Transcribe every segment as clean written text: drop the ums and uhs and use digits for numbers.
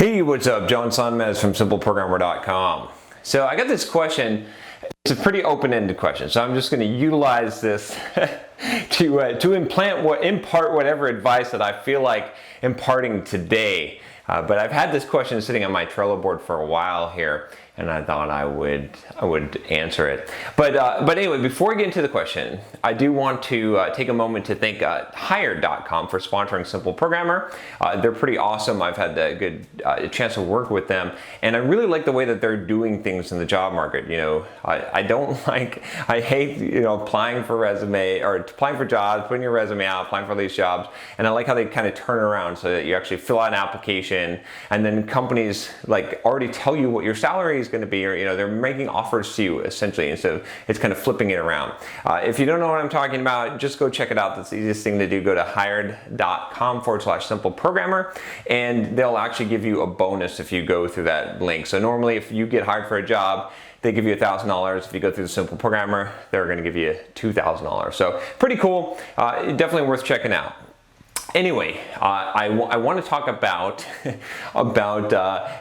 Hey, what's up? John Sonmez from simpleprogrammer.com. So I got this question. It's a pretty open-ended question, so I'm just going to utilize this to impart whatever advice that I feel like imparting today. But I've had this question sitting on my Trello board for a while here, and I thought I would answer it. But anyway, before we get into the question, I do want to take a moment to thank youre.com for sponsoring Simple Programmer. They're pretty awesome. I've had the good chance to work with them, and I really like the way that they're doing things in the job market. You know, I hate applying for applying for jobs, putting your resume out, applying for these jobs, and I like how they kind of turn around so that you actually fill out an application, and then companies like already tell you what your salary is going to be, or they're making offers to you essentially, and so it's kind of flipping it around. If you don't know what I'm talking about, just go check it out. That's the easiest thing to do. Go to hired.com/simpleprogrammer, and they'll actually give you a bonus if you go through that link. So normally if you get hired for a job, they give you $1,000. If you go through the Simple Programmer, they're going to give you $2,000. So pretty cool. Definitely worth checking out. Anyway, I want to talk about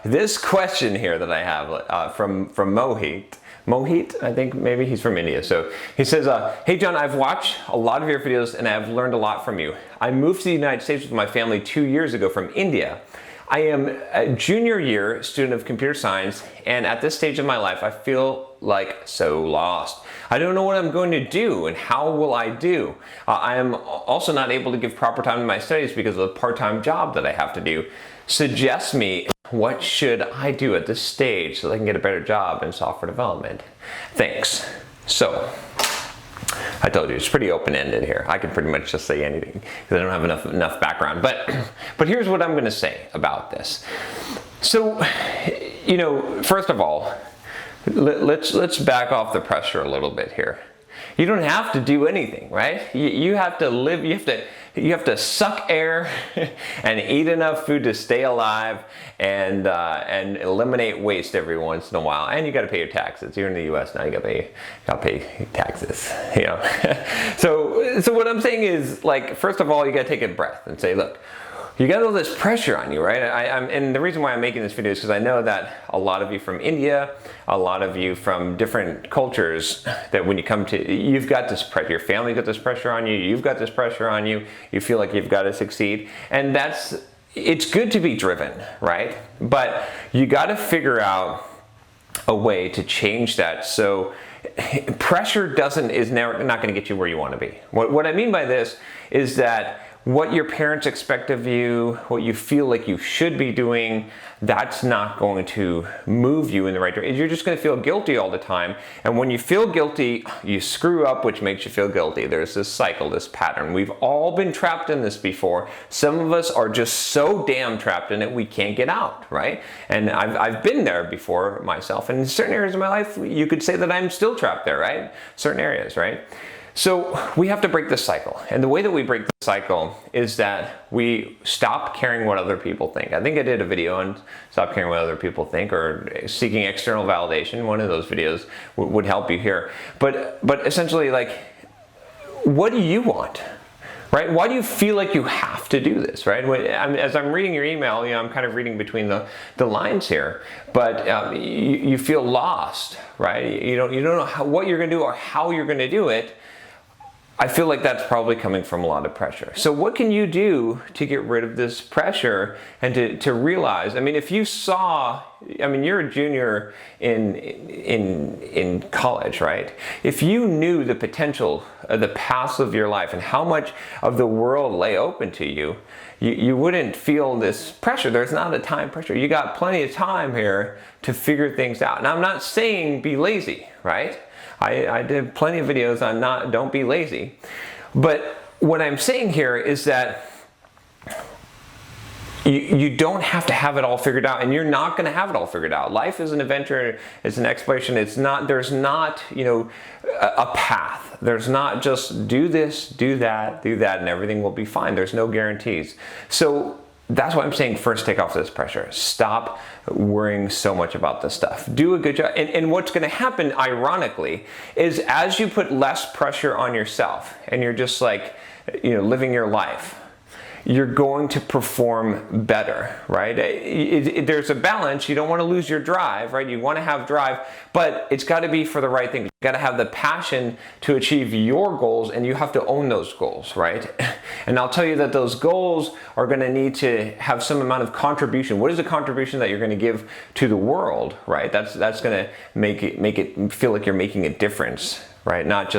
this question here that I have from Mohit. Mohit, I think maybe he's from India. So he says, hey John, I've watched a lot of your videos and I've learned a lot from you. I moved to the United States with my family 2 years ago from India. I am a junior year student of computer science, and at this stage of my life, I feel like so lost. I don't know what I'm going to do, and how will I do? I am also not able to give proper time to my studies because of the part-time job that I have to do. Suggest me, what should I do at this stage so that I can get a better job in software development? Thanks. So, I told you, it's pretty open-ended here. I can pretty much just say anything because I don't have enough background. But here's what I'm going to say about this. So, first of all, let's back off the pressure a little bit here. You don't have to do anything, right? You have to live. You have to suck air and eat enough food to stay alive, and eliminate waste every once in a while. And you got to pay your taxes. You're in the U.S. now. You got to pay taxes. So what I'm saying is, like, first of all, you got to take a breath and say, look, you got all this pressure on you, right? And the reason why I'm making this video is because I know that a lot of you from India, a lot of you from different cultures, that when you come to, you've got this pressure, your family got this pressure on you, you've got this pressure on you, you feel like you've got to succeed. And it's good to be driven, right? But you got to figure out a way to change that. So pressure is never not going to get you where you want to be. What I mean by this is that what your parents expect of you, what you feel like you should be doing, that's not going to move you in the right direction. You're just going to feel guilty all the time. And when you feel guilty, you screw up, which makes you feel guilty. There's this cycle, this pattern. We've all been trapped in this before. Some of us are just so damn trapped in it, we can't get out, right? And I've been there before myself. And in certain areas of my life, you could say that I'm still trapped there, right? Certain areas, right? So we have to break this cycle. And the way that we break the cycle is that we stop caring what other people think. I think I did a video on stop caring what other people think, or seeking external validation. One of those videos would help you here. But essentially, like, what do you want? Right? Why do you feel like you have to do this, right? As I'm reading your email, I'm kind of reading between the lines here, but you feel lost, right? You don't know what you're going to do or how you're going to do it. I feel like that's probably coming from a lot of pressure. So what can you do to get rid of this pressure and to realize, if you saw, you're a junior in college, right? If you knew the potential, the paths of your life and how much of the world lay open to you, you wouldn't feel this pressure. There's not a time pressure. You got plenty of time here to figure things out. Now, I'm not saying be lazy, right? I did plenty of videos on don't be lazy. But what I'm saying here is that you don't have to have it all figured out, and you're not going to have it all figured out. Life is an adventure, it's an exploration. There's not a path. There's not just do this, do that, and everything will be fine. There's no guarantees. So that's why I'm saying first take off this pressure. Stop worrying so much about this stuff. Do a good job. And what's going to happen, ironically, is as you put less pressure on yourself and you're just like, living your life, you're going to perform better, right? There's a balance. You don't want to lose your drive, right? You want to have drive, but it's got to be for the right thing. You got to have the passion to achieve your goals, and you have to own those goals, right? And I'll tell you that those goals are going to need to have some amount of contribution. What is the contribution that you're going to give to the world, right? That's going to make it feel like you're making a difference, right? Not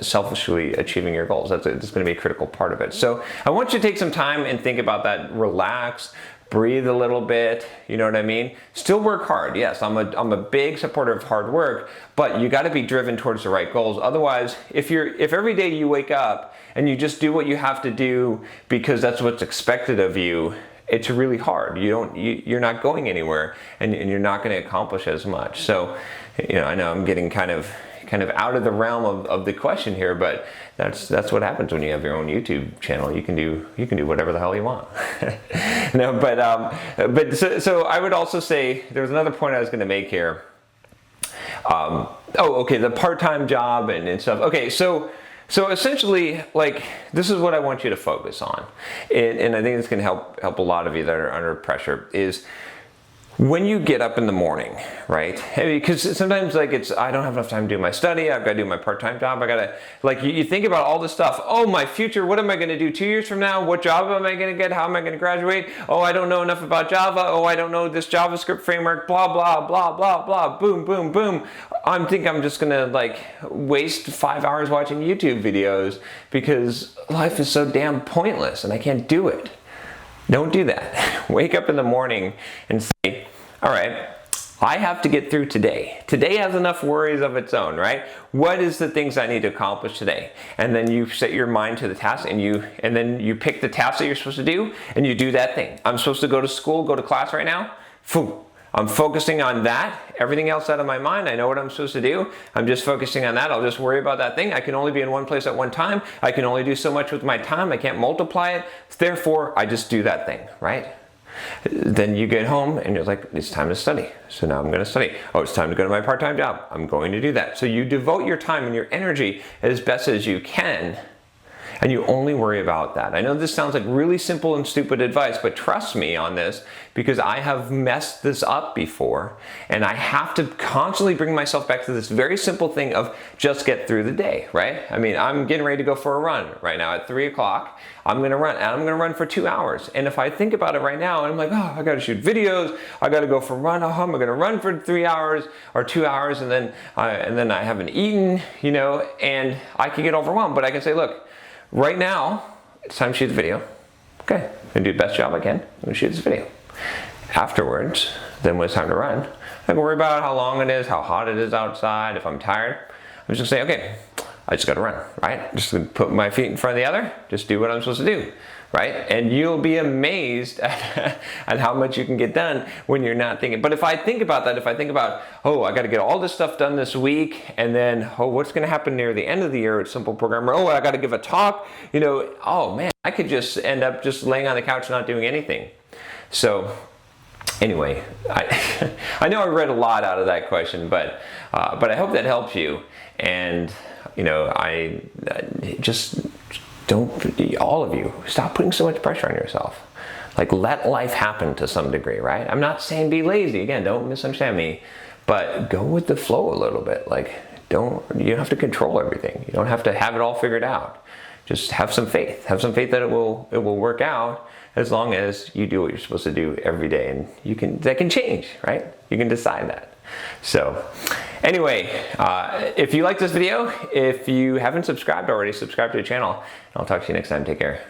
selfishly achieving your goals. That's going to be a critical part of it. So I want you to take some time and think about that. Relax, breathe a little bit. You know what I mean? Still work hard. Yes, I'm a big supporter of hard work, but you got to be driven towards the right goals. Otherwise, if every day you wake up and you just do what you have to do because that's what's expected of you, it's really hard. You're not going anywhere, and you're not going to accomplish as much. So, I know I'm getting kind of out of the realm of the question here, but that's what happens when you have your own YouTube channel. You can do whatever the hell you want. No, but so I would also say there was another point I was going to make here. The part-time job and stuff. Okay, so essentially, like, this is what I want you to focus on, and I think this can help a lot of you that are under pressure, is when you get up in the morning, right? Because sometimes, like, I don't have enough time to do my study, I've got to do my part-time job, I gotta, like, you think about all this stuff. Oh, my future, what am I gonna do 2 years from now? What job am I gonna get? How am I gonna graduate? Oh, I don't know enough about Java. Oh, I don't know this JavaScript framework, blah, blah, blah, blah, blah, boom, boom, boom. I'm just gonna, like, waste 5 hours watching YouTube videos because life is so damn pointless and I can't do it. Don't do that. Wake up in the morning and say, all right, I have to get through today. Today has enough worries of its own, right? What is the things I need to accomplish today? And then you set your mind to the task, and then you pick the task that you're supposed to do, and you do that thing. I'm supposed to go to school, go to class right now. I'm focusing on that. Everything else out of my mind, I know what I'm supposed to do. I'm just focusing on that. I'll just worry about that thing. I can only be in one place at one time. I can only do so much with my time. I can't multiply it. Therefore, I just do that thing, right? Then you get home and you're like, it's time to study. So now I'm going to study. Oh, it's time to go to my part-time job. I'm going to do that. So you devote your time and your energy as best as you can, and you only worry about that. I know this sounds like really simple and stupid advice, but trust me on this, because I have messed this up before, and I have to constantly bring myself back to this very simple thing of just get through the day, right? I mean, I'm getting ready to go for a run right now at 3 o'clock. I'm gonna run, and I'm gonna run for 2 hours. And if I think about it right now, and I'm like, oh, I gotta shoot videos, I gotta go for a run, I'm gonna run for 3 hours or 2 hours, and then I haven't eaten, and I can get overwhelmed. But I can say, look, right now, it's time to shoot the video. Okay, I'm gonna do the best job I can. I'm gonna shoot this video. Afterwards, then when it's time to run, I can worry about how long it is, how hot it is outside, if I'm tired. I'm just gonna say, okay, I just gotta run, right? Just gonna put my feet in front of the other, just do what I'm supposed to do, right? And you'll be amazed at how much you can get done when you're not thinking. But if I think about that, oh, I gotta get all this stuff done this week, and then, oh, what's gonna happen near the end of the year with Simple Programmer? Oh, I gotta give a talk, oh man, I could just end up just laying on the couch not doing anything. So anyway, I know I read a lot out of that question, but I hope that helps you. And I just don't, all of you, stop putting so much pressure on yourself. Like, let life happen to some degree, right? I'm not saying be lazy. Again, don't misunderstand me, but go with the flow a little bit. Like, you don't have to control everything. You don't have to have it all figured out. Just have some faith. Have some faith that it will work out, as long as you do what you're supposed to do every day. And that can change, right? You can decide that. So anyway, if you like this video, if you haven't subscribed already, subscribe to the channel. I'll talk to you next time. Take care.